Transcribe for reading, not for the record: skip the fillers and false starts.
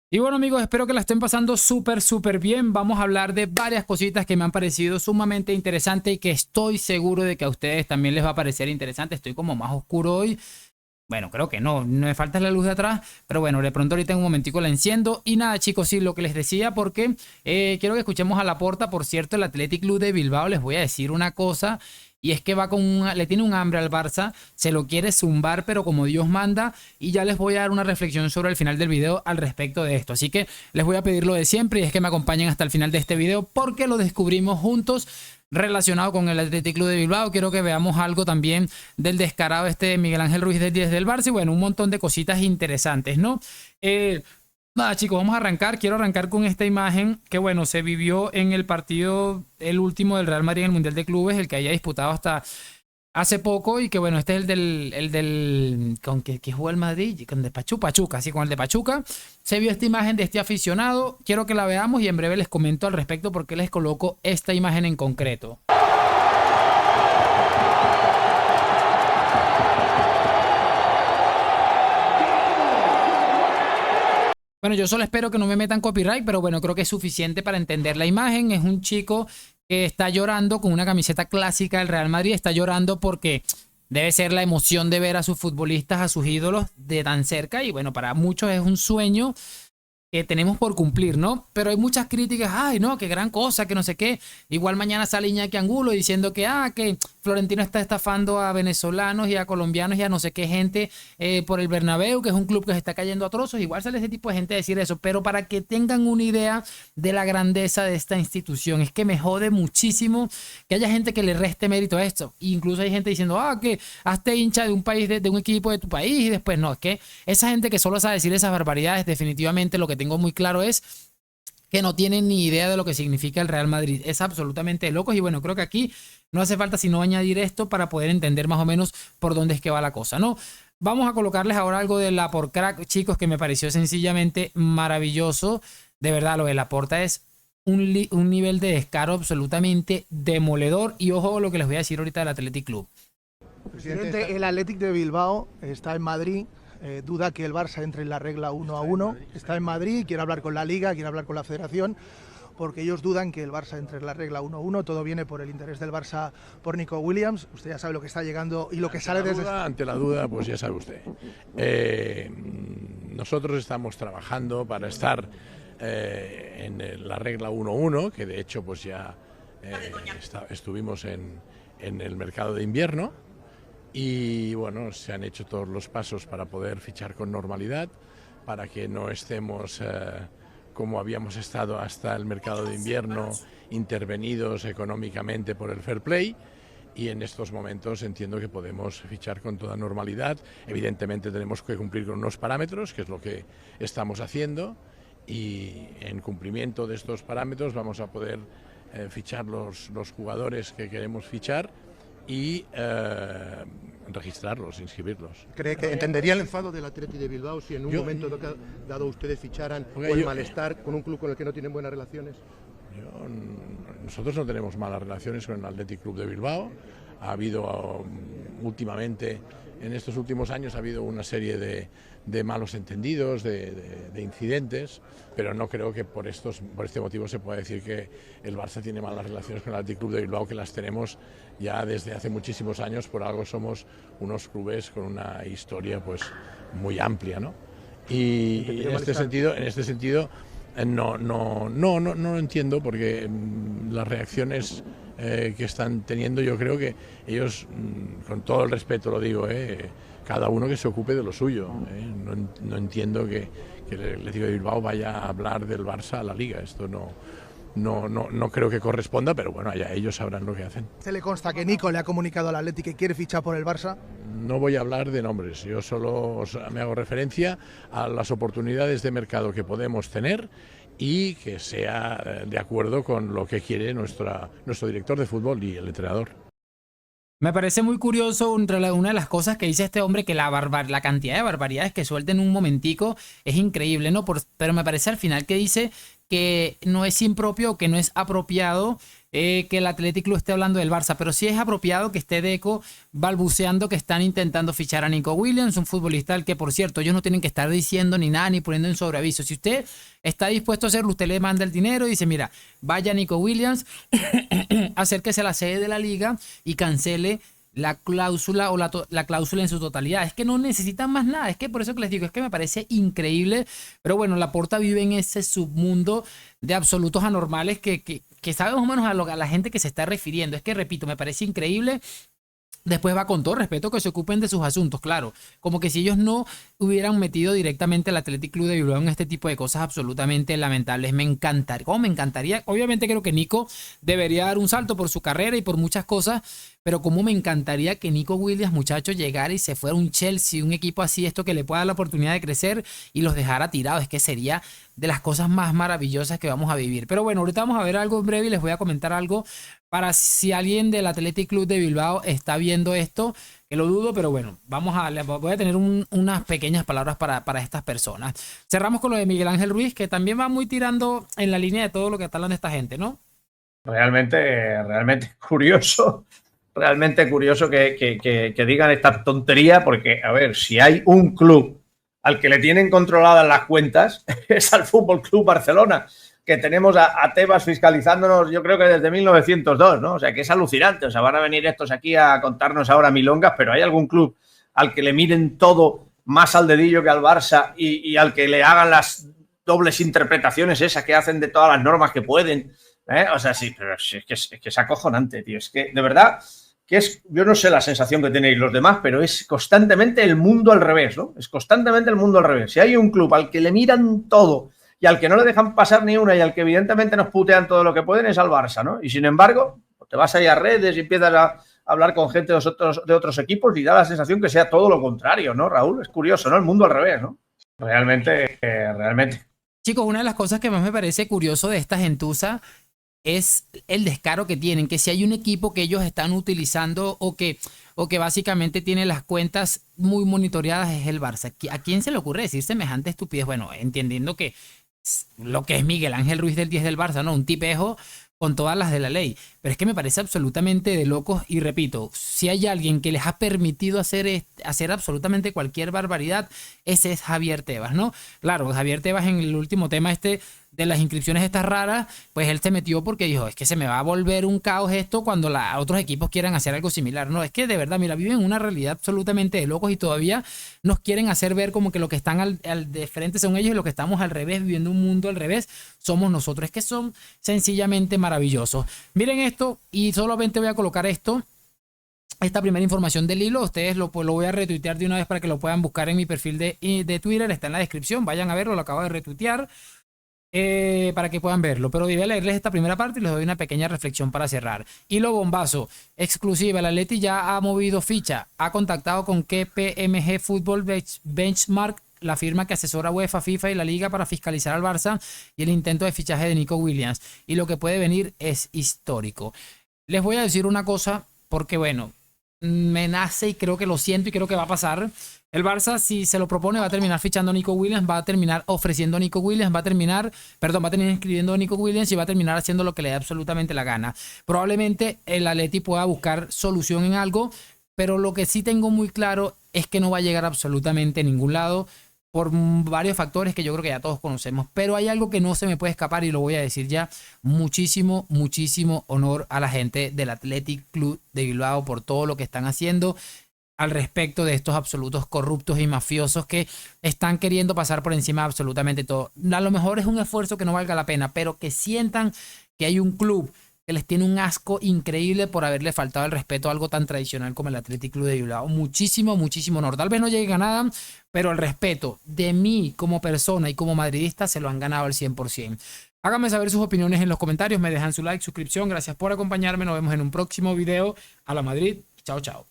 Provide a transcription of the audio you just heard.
Y bueno amigos, espero que la estén pasando súper bien. Vamos a hablar de varias cositas que me han parecido sumamente interesantes y que estoy seguro de que a ustedes también les va a parecer interesante. Estoy como más oscuro hoy. Bueno, creo que no me falta la luz de atrás, pero bueno, de pronto ahorita en un momentico la enciendo. Y nada chicos, sí, lo que les decía porque quiero que escuchemos a Laporta. Por cierto, el Athletic Club de Bilbao, les voy a decir una cosa. Y es que va con le tiene un hambre al Barça, se lo quiere zumbar, pero como Dios manda. Y ya les voy a dar una reflexión sobre el final del video al respecto de esto. Así que les voy a pedir lo de siempre y es que me acompañen hasta el final de este video porque lo descubrimos juntos relacionado con el Athletic Club de Bilbao. Quiero que veamos algo también del descarado este de Miguel Ángel Ruiz del 10 del Barça y bueno, un montón de cositas interesantes, ¿no? Nada chicos, vamos a arrancar. Quiero arrancar con esta imagen que bueno, se vivió en el partido, el último del Real Madrid en el Mundial de Clubes, el que haya disputado hasta hace poco y que bueno, este es con que jugó el Madrid, con el de Pachuca, sí, con el de Pachuca. Se vio esta imagen de este aficionado. Quiero que la veamos y en breve les comento al respecto porque les coloco esta imagen en concreto. Bueno, yo solo espero que no me metan copyright, pero bueno, creo que es suficiente para entender la imagen. Es un chico que está llorando con una camiseta clásica del Real Madrid. Está llorando porque debe ser la emoción de ver a sus futbolistas, a sus ídolos de tan cerca. Y bueno, para muchos es un sueño que tenemos por cumplir, ¿no? Pero hay muchas críticas, ay, no, qué gran cosa, que no sé qué. Igual mañana sale Iñaki Angulo diciendo que Florentino está estafando a venezolanos y a colombianos y a no sé qué gente por el Bernabéu, que es un club que se está cayendo a trozos. Igual sale ese tipo de gente a decir eso, pero para que tengan una idea de la grandeza de esta institución, es que me jode muchísimo que haya gente que le reste mérito a esto. Incluso hay gente diciendo, que hazte hincha de un país, de un equipo de tu país y después no, es que esa gente que solo sabe decir esas barbaridades, definitivamente lo que tengo muy claro es que no tienen ni idea de lo que significa el Real Madrid. Es absolutamente de locos y bueno, creo que aquí no hace falta sino añadir esto para poder entender más o menos por dónde es que va la cosa, ¿no? Vamos a colocarles ahora algo de la por crack, chicos, que me pareció sencillamente maravilloso. De verdad, lo de Laporta es un nivel de descaro absolutamente demoledor. Y ojo lo que les voy a decir ahorita del Athletic Club. Presidente, el Athletic de Bilbao está en Madrid. Duda que el Barça entre en la regla 1-1. Está en Madrid, quiere hablar con la Liga, quiere hablar con la Federación, porque ellos dudan que el Barça entre en la regla 1-1. Todo viene por el interés del Barça por Nico Williams. Usted ya sabe lo que está llegando y lo que sale desde... Ante la duda, pues ya sabe usted. Nosotros estamos trabajando para estar en la regla 1-1, que de hecho pues ya estuvimos en el mercado de invierno. Y bueno, se han hecho todos los pasos para poder fichar con normalidad, para que no estemos como habíamos estado hasta el mercado de invierno, intervenidos económicamente por el fair play. Y en estos momentos entiendo que podemos fichar con toda normalidad. Evidentemente tenemos que cumplir con unos parámetros, que es lo que estamos haciendo, y en cumplimiento de estos parámetros vamos a poder fichar los jugadores que queremos fichar y registrarlos, inscribirlos. ¿Cree que entendería el enfado del Athletic de Bilbao si en un momento dado ustedes ficharan o el malestar con un club con el que no tienen buenas relaciones? Nosotros no tenemos malas relaciones con el Athletic Club de Bilbao. Ha habido últimamente, en estos últimos años, ha habido una serie de malos entendidos, de incidentes, pero no creo que por este motivo se pueda decir que el Barça tiene malas relaciones con el Athletic Club de Bilbao, que las tenemos ya desde hace muchísimos años. Por algo somos unos clubes con una historia pues muy amplia, ¿no? Y en este sentido no entiendo, porque las reacciones que están teniendo, yo creo que ellos, con todo el respeto lo digo, cada uno que se ocupe de lo suyo. No entiendo que el Atlético de Bilbao vaya a hablar del Barça a la Liga. Esto no creo que corresponda, pero bueno, allá ellos sabrán lo que hacen. ¿Se le consta que Nico le ha comunicado al Athletic que quiere fichar por el Barça? No voy a hablar de nombres, yo solo me hago referencia a las oportunidades de mercado que podemos tener y que sea de acuerdo con lo que quiere nuestro director de fútbol y el entrenador. Me parece muy curioso una de las cosas que dice este hombre, que la cantidad de barbaridades que suelta en un momentico es increíble, ¿no? Pero me parece al final que dice que no es impropio o que no es apropiado que el Athletic Club esté hablando del Barça, pero sí es apropiado que esté Deco balbuceando que están intentando fichar a Nico Williams, un futbolista al que, por cierto, ellos no tienen que estar diciendo ni nada, ni poniendo en sobreaviso. Si usted está dispuesto a hacerlo, usted le manda el dinero y dice, mira, vaya Nico Williams, acérquese a la sede de la liga y cancele la cláusula o la cláusula en su totalidad. Es que no necesitan más nada. Es que por eso que les digo, es que me parece increíble. Pero bueno, Laporta vive en ese submundo de absolutos anormales que sabe más o menos a la gente que se está refiriendo. Es que, repito, me parece increíble. Después va con todo respeto que se ocupen de sus asuntos, claro. Como que si ellos no hubieran metido directamente al Athletic Club de Bilbao en este tipo de cosas absolutamente lamentables. Me encantaría, me encantaría. Obviamente creo que Nico debería dar un salto por su carrera y por muchas cosas, pero como me encantaría que Nico Williams, muchacho, llegara y se fuera un Chelsea, un equipo así, esto que le pueda dar la oportunidad de crecer y los dejara tirados. Es que sería de las cosas más maravillosas que vamos a vivir. Pero bueno, ahorita vamos a ver algo en breve y les voy a comentar algo para si alguien del Athletic Club de Bilbao está viendo esto, que lo dudo, pero bueno, voy a tener unas pequeñas palabras para estas personas. Cerramos con lo de Miguel Ángel Ruiz, que también va muy tirando en la línea de todo lo que está hablando esta gente, ¿no? Realmente curioso. Realmente curioso que digan esta tontería, porque, a ver, si hay un club al que le tienen controladas las cuentas, es al Fútbol Club Barcelona, que tenemos a Tebas fiscalizándonos, yo creo que desde 1902, ¿no? O sea, que es alucinante. O sea, van a venir estos aquí a contarnos ahora milongas, pero ¿hay algún club al que le miren todo más al dedillo que al Barça y al que le hagan las dobles interpretaciones esas que hacen de todas las normas que pueden? O sea, sí, pero es que es acojonante, tío. Es que, de verdad, que es, yo no sé la sensación que tenéis los demás, pero es constantemente el mundo al revés, ¿no? Es constantemente el mundo al revés. Si hay un club al que le miran todo y al que no le dejan pasar ni una y al que evidentemente nos putean todo lo que pueden, es al Barça, ¿no? Y sin embargo, te vas ahí a redes y empiezas a hablar con gente de otros equipos y da la sensación que sea todo lo contrario, ¿no, Raúl? Es curioso, ¿no? El mundo al revés, ¿no? Realmente. Chicos, una de las cosas que más me parece curioso de esta gentuza es el descaro que tienen, que si hay un equipo que ellos están utilizando o que básicamente tiene las cuentas muy monitoreadas es el Barça. ¿A quién se le ocurre decir semejante estupidez? Bueno, entendiendo que lo que es Miguel Ángel Ruiz del 10 del Barça, ¿no? Un tipejo con todas las de la ley. Pero es que me parece absolutamente de locos y repito, si hay alguien que les ha permitido hacer absolutamente cualquier barbaridad, ese es Javier Tebas, ¿no? Claro, Javier Tebas en el último tema de las inscripciones estas raras, pues él se metió porque dijo, es que se me va a volver un caos esto cuando otros equipos quieran hacer algo similar. No, es que de verdad, mira, viven una realidad absolutamente de locos y todavía nos quieren hacer ver como que lo que están al de frente son ellos y lo que estamos al revés, viviendo un mundo al revés, somos nosotros. Es que son sencillamente maravillosos. Miren esto y solamente voy a colocar esta primera información del hilo. Ustedes lo voy a retuitear de una vez para que lo puedan buscar en mi perfil de Twitter, está en la descripción, vayan a verlo, lo acabo de retuitear. Para que puedan verlo, pero voy a leerles esta primera parte y les doy una pequeña reflexión para cerrar. Hilo bombazo, exclusiva, el Atleti ya ha movido ficha, ha contactado con KPMG Football Benchmark, la firma que asesora UEFA, FIFA y la Liga para fiscalizar al Barça y el intento de fichaje de Nico Williams, y lo que puede venir es histórico. Les voy a decir una cosa porque bueno, me nace y creo que lo siento y creo que va a pasar. El Barça, si se lo propone, va a terminar fichando a Nico Williams, va a terminar ofreciendo a Nico Williams, va a terminar inscribiendo a Nico Williams y va a terminar haciendo lo que le dé absolutamente la gana. Probablemente el Atleti pueda buscar solución en algo, pero lo que sí tengo muy claro es que no va a llegar absolutamente a ningún lado por varios factores que yo creo que ya todos conocemos. Pero hay algo que no se me puede escapar y lo voy a decir ya. Muchísimo honor a la gente del Athletic Club de Bilbao por todo lo que están haciendo al respecto de estos absolutos corruptos y mafiosos que están queriendo pasar por encima de absolutamente todo. A lo mejor es un esfuerzo que no valga la pena, pero que sientan que hay un club que les tiene un asco increíble por haberle faltado el respeto a algo tan tradicional como el Athletic Club de Bilbao. Muchísimo honor. Tal vez no lleguen a nada, pero el respeto de mí como persona y como madridista se lo han ganado al 100%. Háganme saber sus opiniones en los comentarios, me dejan su like, suscripción. Gracias por acompañarme. Nos vemos en un próximo video. A la Madrid. Chao, chao.